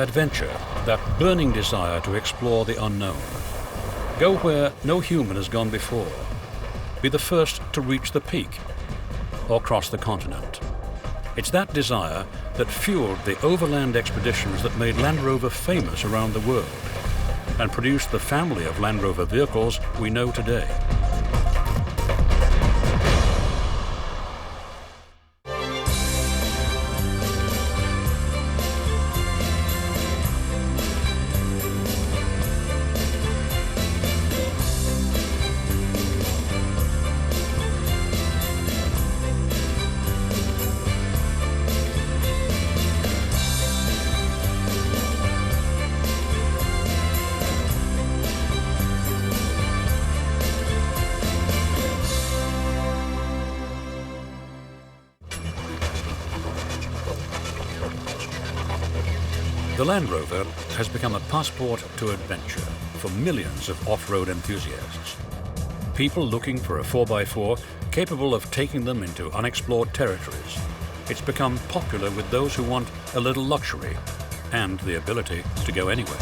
Adventure, that burning desire to explore the unknown. Go where no human has gone before. Be the first to reach the peak or cross the continent. It's that desire that fueled the overland expeditions that made Land Rover famous around the world and produced the family of Land Rover vehicles we know today. The Land Rover has become a passport to adventure for millions of off-road enthusiasts. People looking for a 4x4 capable of taking them into unexplored territories. It's become popular with those who want a little luxury and the ability to go anywhere.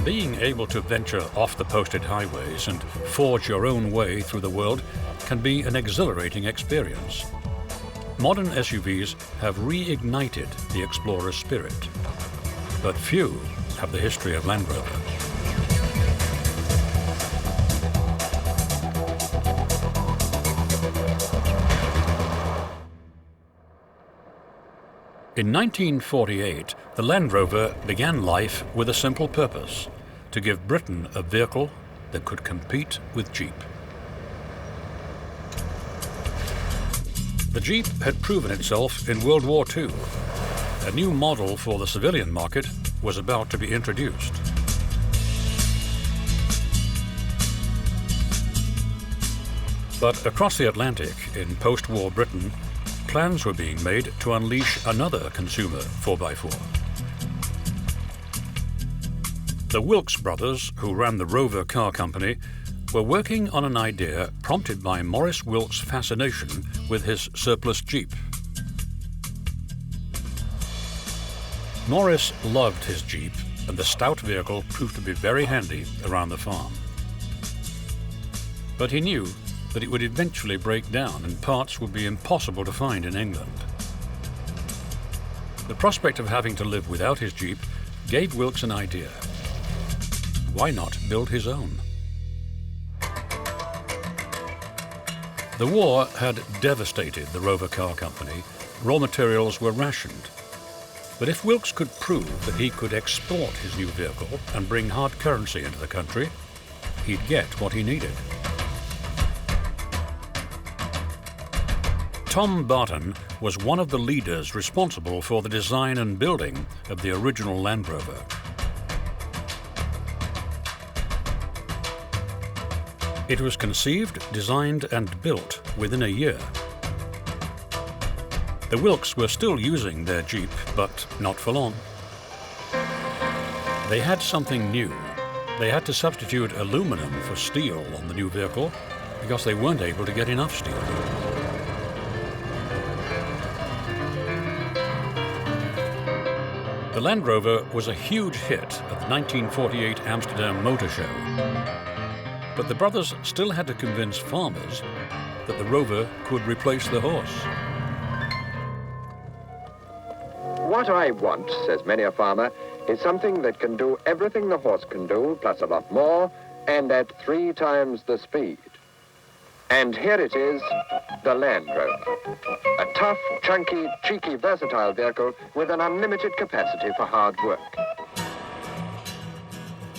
Being able to venture off the posted highways and forge your own way through the world can be an exhilarating experience. Modern SUVs have reignited the explorer's spirit, but few have the history of Land Rover. In 1948, the Land Rover began life with a simple purpose: to give Britain a vehicle that could compete with Jeep. The Jeep had proven itself in World War II. A new model for the civilian market was about to be introduced. But across the Atlantic, in post-war Britain, plans were being made to unleash another consumer 4x4. The Wilks brothers, who ran the Rover car company, were working on an idea prompted by Maurice Wilks' fascination with his surplus Jeep. Maurice loved his Jeep, and the stout vehicle proved to be very handy around the farm. But he knew that it would eventually break down and parts would be impossible to find in England. The prospect of having to live without his Jeep gave Wilks an idea. Why not build his own? The war had devastated the Rover car company. Raw materials were rationed. But if Wilks could prove that he could export his new vehicle and bring hard currency into the country, he'd get what he needed. Tom Barton was one of the leaders responsible for the design and building of the original Land Rover. It was conceived, designed, and built within a year. The Wilks were still using their Jeep, but not for long. They had something new. They had to substitute aluminum for steel on the new vehicle because they weren't able to get enough steel. The Land Rover was a huge hit at the 1948 Amsterdam Motor Show. But the brothers still had to convince farmers that the Rover could replace the horse. What I want, says many a farmer, is something that can do everything the horse can do, plus a lot more, and at 3 times the speed. And here it is, the Land Rover. A tough, chunky, cheeky, versatile vehicle with an unlimited capacity for hard work.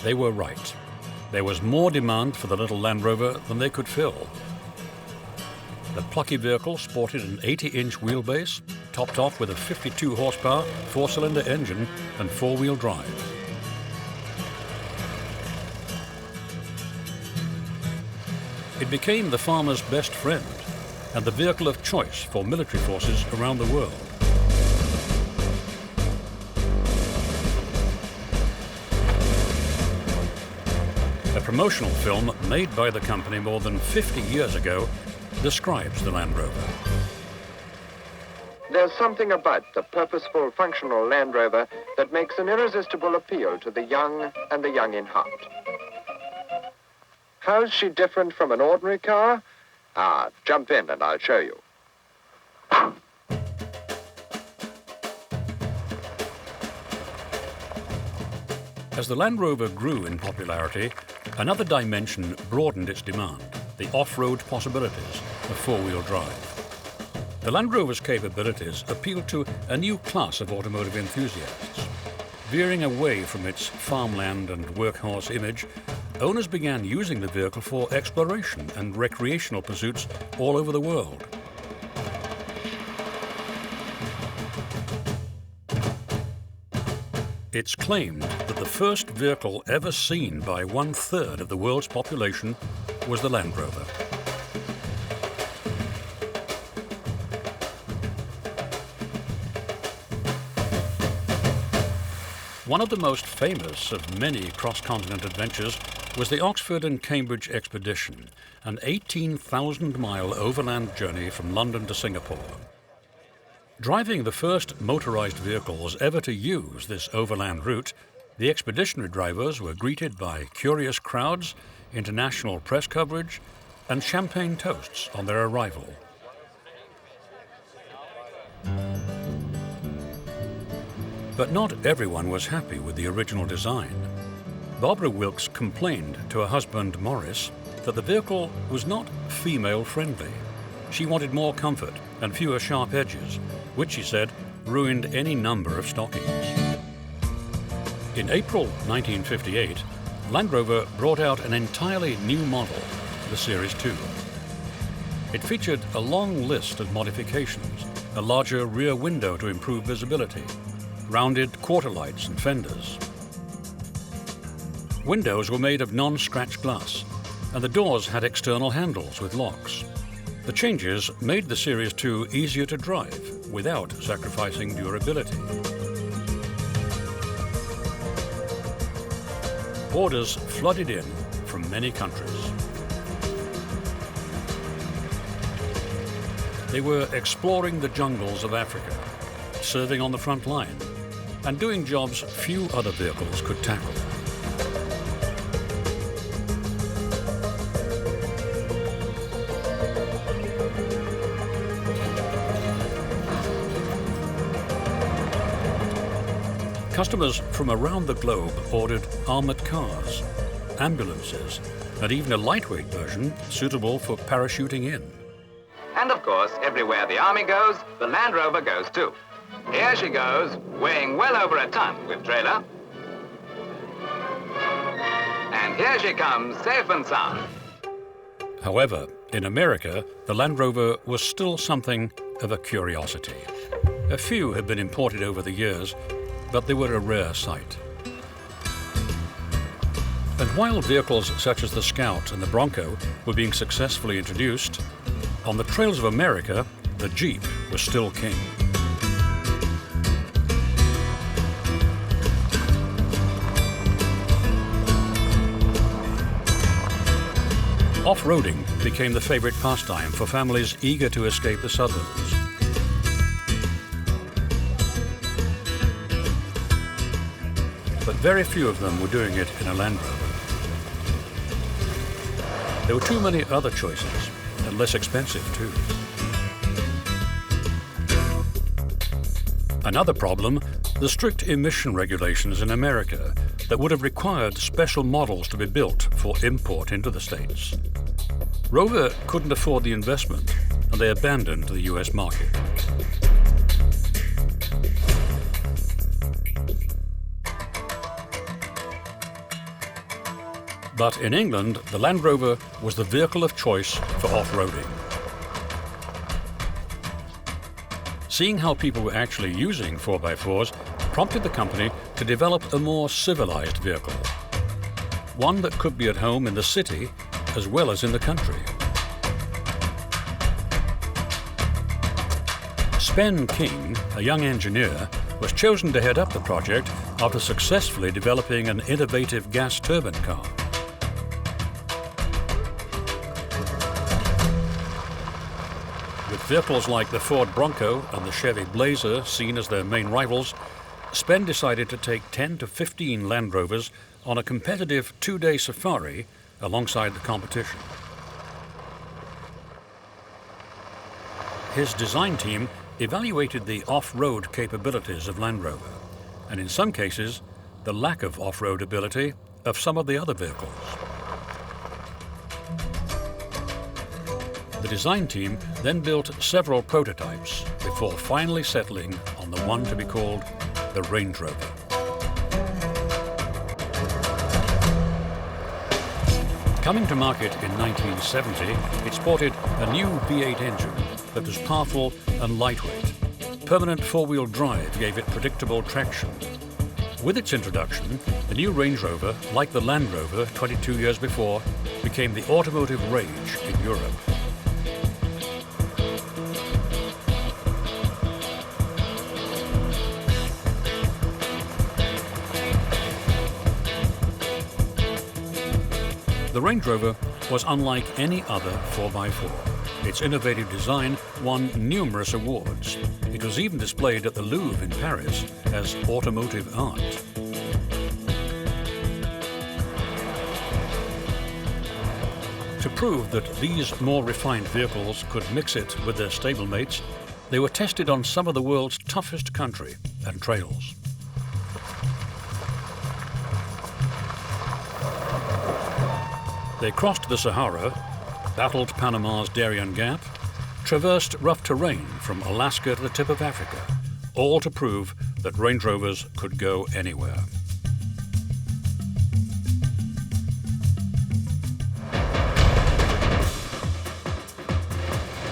They were right. There was more demand for the little Land Rover than they could fill. The plucky vehicle sported an 80-inch wheelbase, topped off with a 52 horsepower, 4-cylinder engine and 4-wheel drive. It became the farmer's best friend and the vehicle of choice for military forces around the world. A promotional film made by the company more than 50 years ago describes the Land Rover. There's something about the purposeful, functional Land Rover that makes an irresistible appeal to the young and the young in heart. How's she different from an ordinary car? Jump in and I'll show you. As the Land Rover grew in popularity, another dimension broadened its demand, the off-road possibilities of four-wheel drive. The Land Rover's capabilities appealed to a new class of automotive enthusiasts. Veering away from its farmland and workhorse image, owners began using the vehicle for exploration and recreational pursuits all over the world. It's claimed that the first vehicle ever seen by 1/3 of the world's population was the Land Rover. One of the most famous of many cross-continent adventures was the Oxford and Cambridge expedition, an 18,000-mile overland journey from London to Singapore. Driving the first motorized vehicles ever to use this overland route, the expeditionary drivers were greeted by curious crowds, international press coverage, and champagne toasts on their arrival. But not everyone was happy with the original design. Barbara Wilkes complained to her husband Morris that the vehicle was not female-friendly. She wanted more comfort and fewer sharp edges, which, she said, ruined any number of stockings. In April 1958, Land Rover brought out an entirely new model, the Series 2. It featured a long list of modifications, a larger rear window to improve visibility, rounded quarter lights and fenders. Windows were made of non-scratch glass, and the doors had external handles with locks. The changes made the Series 2 easier to drive without sacrificing durability. Orders flooded in from many countries. They were exploring the jungles of Africa, serving on the front line, and doing jobs few other vehicles could tackle. Customers from around the globe ordered armored cars, ambulances, and even a lightweight version suitable for parachuting in. And of course, everywhere the Army goes, the Land Rover goes too. Here she goes, weighing well over a ton with trailer. And here she comes, safe and sound. However, in America, the Land Rover was still something of a curiosity. A few had been imported over the years, but they were a rare sight. And while vehicles such as the Scout and the Bronco were being successfully introduced, on the trails of America, the Jeep was still king. Off-roading became the favorite pastime for families eager to escape the suburbs. But very few of them were doing it in a Land Rover. There were too many other choices, and less expensive too. Another problem, the strict emission regulations in America that would have required special models to be built for import into the States. Rover couldn't afford the investment, and they abandoned the US market. But in England, the Land Rover was the vehicle of choice for off-roading. Seeing how people were actually using 4x4s prompted the company to develop a more civilized vehicle, one that could be at home in the city as well as in the country. Ben King, a young engineer, was chosen to head up the project after successfully developing an innovative gas turbine car. With vehicles like the Ford Bronco and the Chevy Blazer seen as their main rivals, Spen decided to take 10 to 15 Land Rovers on a competitive 2-day safari alongside the competition. His design team evaluated the off-road capabilities of Land Rover, and in some cases, the lack of off-road ability of some of the other vehicles. The design team then built several prototypes before finally settling on the one to be called the Range Rover. Coming to market in 1970, it sported a new V8 engine that was powerful and lightweight. Permanent four-wheel drive gave it predictable traction. With its introduction, the new Range Rover, like the Land Rover 22 years before, became the automotive rage in Europe. The Range Rover was unlike any other 4x4. Its innovative design won numerous awards. It was even displayed at the Louvre in Paris as automotive art. To prove that these more refined vehicles could mix it with their stablemates, they were tested on some of the world's toughest country and trails. They crossed the Sahara, battled Panama's Darien Gap, traversed rough terrain from Alaska to the tip of Africa, all to prove that Range Rovers could go anywhere.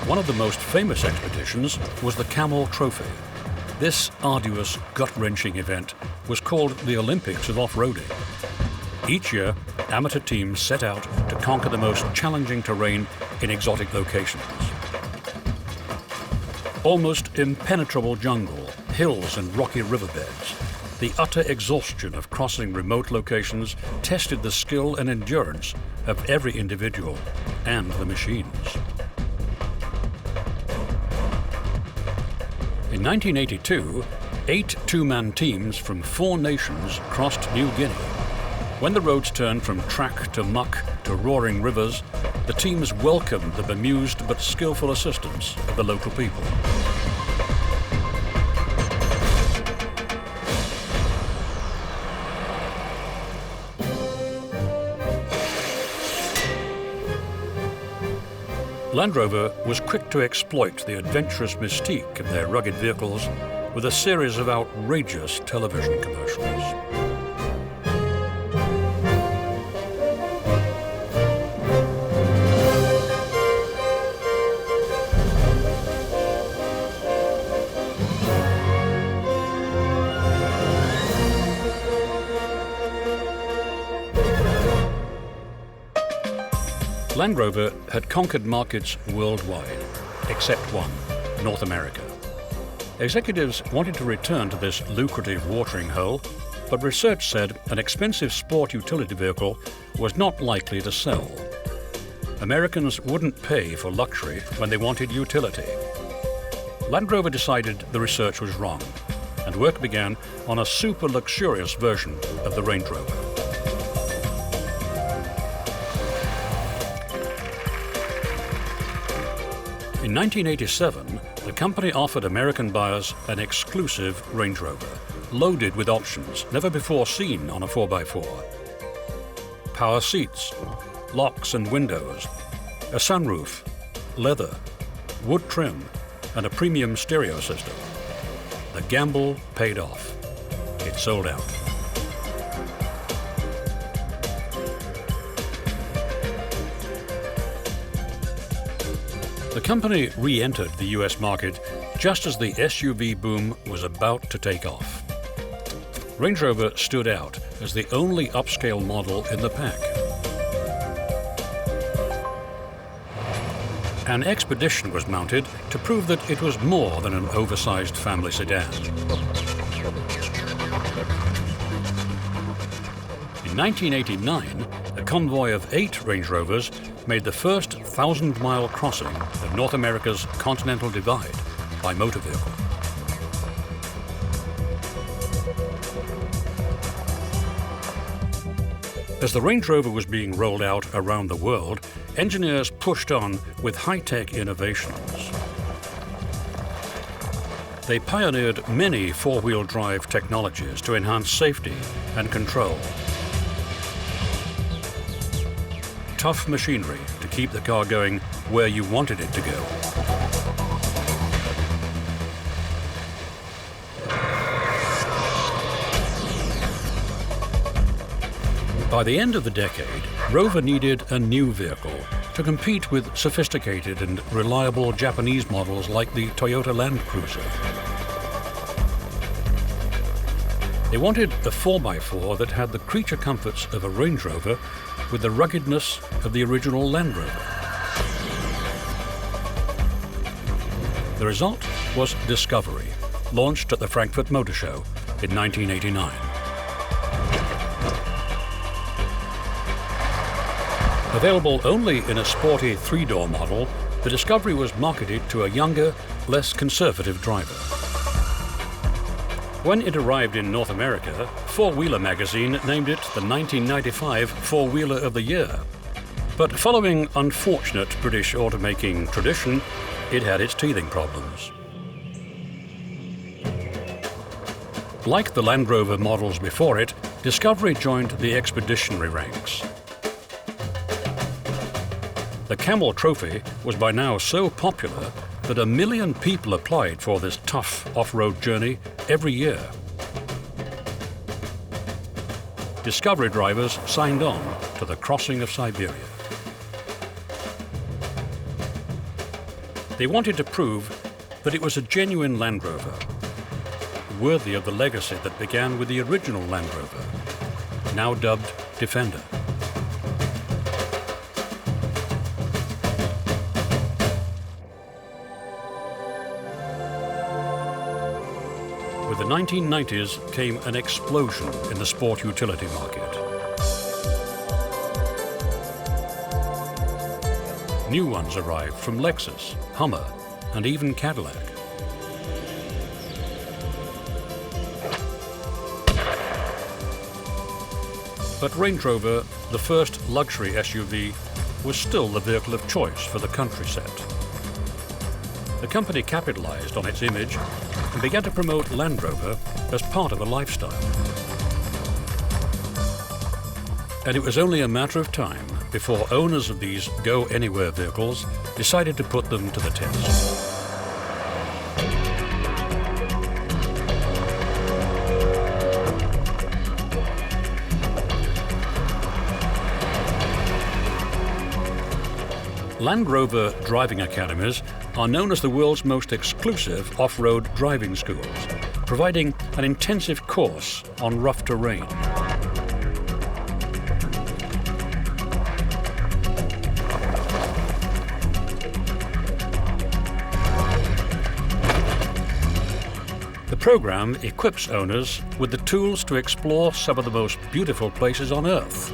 One of the most famous expeditions was the Camel Trophy. This arduous, gut-wrenching event was called the Olympics of off-roading. Each year, amateur teams set out to conquer the most challenging terrain in exotic locations. Almost impenetrable jungle, hills and rocky riverbeds. The utter exhaustion of crossing remote locations tested the skill and endurance of every individual and the machines. In 1982, 8 two-man teams from 4 nations crossed New Guinea. When the roads turned from track to muck to roaring rivers, the teams welcomed the bemused but skillful assistance of the local people. Land Rover was quick to exploit the adventurous mystique of their rugged vehicles with a series of outrageous television commercials. Land Rover had conquered markets worldwide, except one, North America. Executives wanted to return to this lucrative watering hole, but research said an expensive sport utility vehicle was not likely to sell. Americans wouldn't pay for luxury when they wanted utility. Land Rover decided the research was wrong, and work began on a super luxurious version of the Range Rover. In 1987, the company offered American buyers an exclusive Range Rover, loaded with options never before seen on a 4x4. Power seats, locks and windows, a sunroof, leather, wood trim, and a premium stereo system. The gamble paid off. It sold out. The company re-entered the US market just as the SUV boom was about to take off. Range Rover stood out as the only upscale model in the pack. An expedition was mounted to prove that it was more than an oversized family sedan. In In 1989, a convoy of 8 Range Rovers made the first 1,000-mile crossing of North America's Continental Divide by motor vehicle. As the Range Rover was being rolled out around the world, engineers pushed on with high-tech innovations. They pioneered many four-wheel drive technologies to enhance safety and control. Tough machinery to keep the car going where you wanted it to go. By the end of the decade, Rover needed a new vehicle to compete with sophisticated and reliable Japanese models like the Toyota Land Cruiser. They wanted a 4x4 that had the creature comforts of a Range Rover with the ruggedness of the original Land Rover. The result was Discovery, launched at the Frankfurt Motor Show in 1989. Available only in a sporty 3-door model, the Discovery was marketed to a younger, less conservative driver. When it arrived in North America, Four Wheeler magazine named it the 1995 Four-Wheeler of the Year. But following unfortunate British automaking tradition, it had its teething problems. Like the Land Rover models before it, Discovery joined the expeditionary ranks. The Camel Trophy was by now so popular that 1 million people applied for this tough off-road journey every year. Discovery drivers signed on to the crossing of Siberia. They wanted to prove that it was a genuine Land Rover, worthy of the legacy that began with the original Land Rover, now dubbed Defender. With the 1990s came an explosion in the sport utility market. New ones arrived from Lexus, Hummer, and even Cadillac. But Range Rover, the first luxury SUV, was still the vehicle of choice for the country set. The company capitalized on its image and began to promote Land Rover as part of a lifestyle. And it was only a matter of time before owners of these go-anywhere vehicles decided to put them to the test. Land Rover driving academies are known as the world's most exclusive off-road driving schools, providing an intensive course on rough terrain. The program equips owners with the tools to explore some of the most beautiful places on Earth.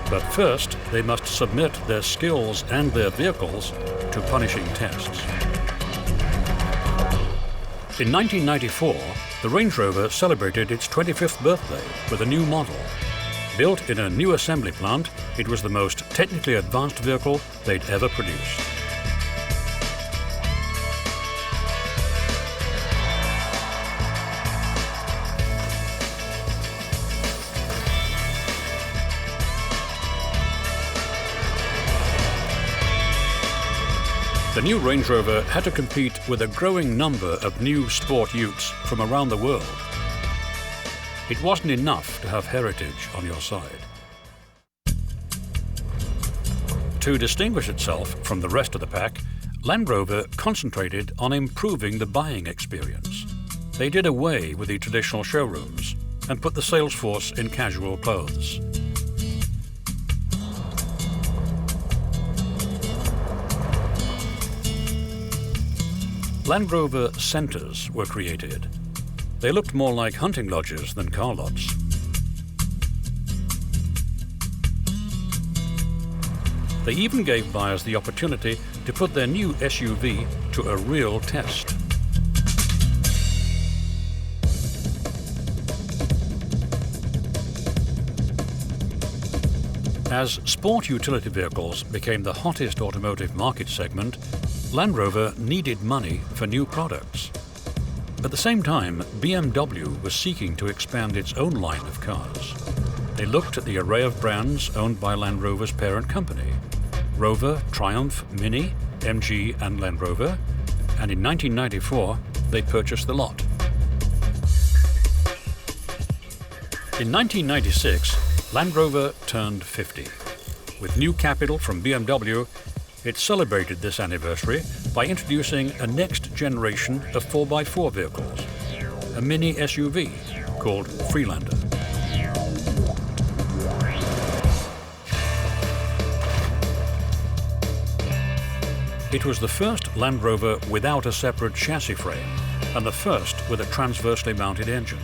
But first, they must submit their skills and their vehicles to punishing tests. In 1994, the Range Rover celebrated its 25th birthday with a new model. Built in a new assembly plant, it was the most technically advanced vehicle they'd ever produced. The new Range Rover had to compete with a growing number of new sport utes from around the world. It wasn't enough to have heritage on your side. To distinguish itself from the rest of the pack, Land Rover concentrated on improving the buying experience. They did away with the traditional showrooms and put the sales force in casual clothes. Land Rover centres were created. They looked more like hunting lodges than car lots. They even gave buyers the opportunity to put their new SUV to a real test. As sport utility vehicles became the hottest automotive market segment, Land Rover needed money for new products. At the same time, BMW was seeking to expand its own line of cars. They looked at the array of brands owned by Land Rover's parent company: Rover, Triumph, Mini, MG and Land Rover, and in 1994 they purchased the lot. In 1996, Land Rover turned 50. With new capital from BMW, it celebrated this anniversary by introducing a next generation of 4x4 vehicles, a mini SUV called Freelander. It was the first Land Rover without a separate chassis frame and the first with a transversely mounted engine.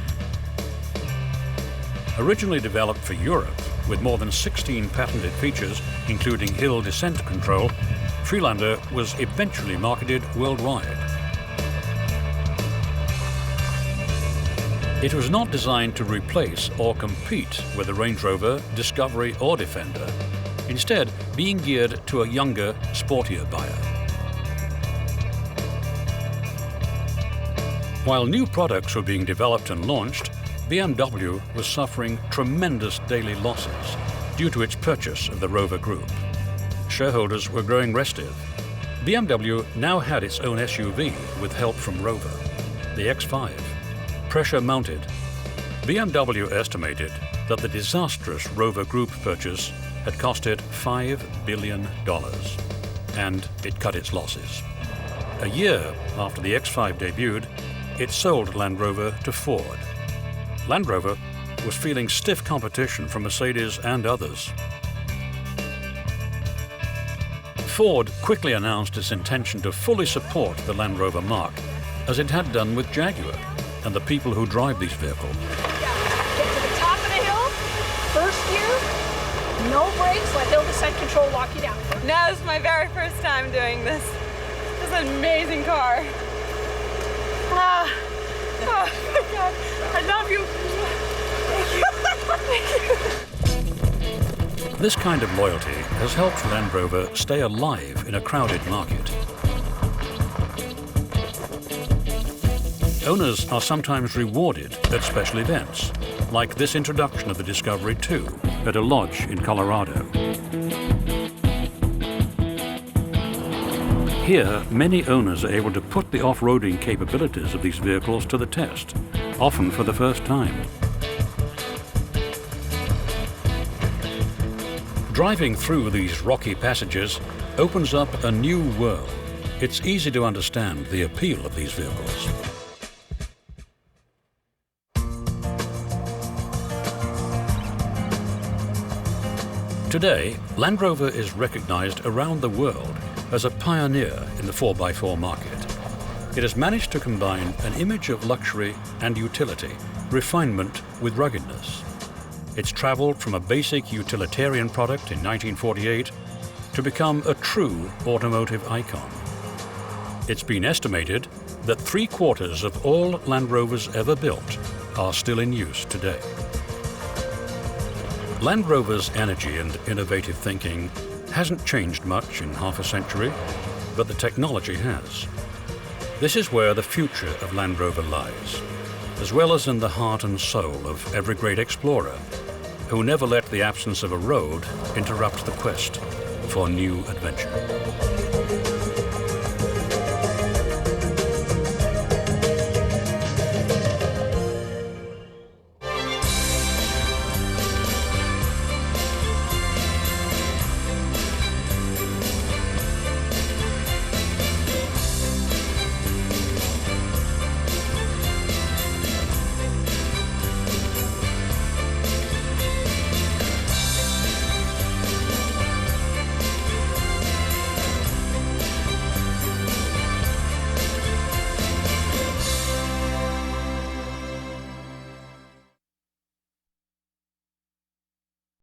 Originally developed for Europe, with more than 16 patented features, including hill descent control, Freelander was eventually marketed worldwide. It was not designed to replace or compete with the Range Rover, Discovery or Defender, instead being geared to a younger, sportier buyer. While new products were being developed and launched, BMW was suffering tremendous daily losses due to its purchase of the Rover Group. Shareholders were growing restive. BMW now had its own SUV with help from Rover, the X5, pressure-mounted. BMW estimated that the disastrous Rover Group purchase had cost it $5 billion, and it cut its losses. A year after the X5 debuted, it sold Land Rover to Ford. Land Rover was feeling stiff competition from Mercedes and others. Ford quickly announced its intention to fully support the Land Rover marque, as it had done with Jaguar and the people who drive these vehicles. Get to the top of the hill, first gear, no brakes, let hill descent control lock you down. No, this is my very first time doing this. This is an amazing car. Oh my God, I love you. Thank you. This kind of loyalty has helped Land Rover stay alive in a crowded market. Owners are sometimes rewarded at special events, like this introduction of the Discovery 2 at a lodge in Colorado. Here, many owners are able to put the off-roading capabilities of these vehicles to the test, often for the first time. Driving through these rocky passages opens up a new world. It's easy to understand the appeal of these vehicles. Today, Land Rover is recognized around the world as a pioneer in the 4x4 market. It has managed to combine an image of luxury and utility, refinement with ruggedness. It's traveled from a basic utilitarian product in 1948 to become a true automotive icon. It's been estimated that 3/4 of all Land Rovers ever built are still in use today. Land Rover's energy and innovative thinking hasn't changed much in half a century, but the technology has. This is where the future of Land Rover lies, as well as in the heart and soul of every great explorer, who never let the absence of a road interrupt the quest for new adventure.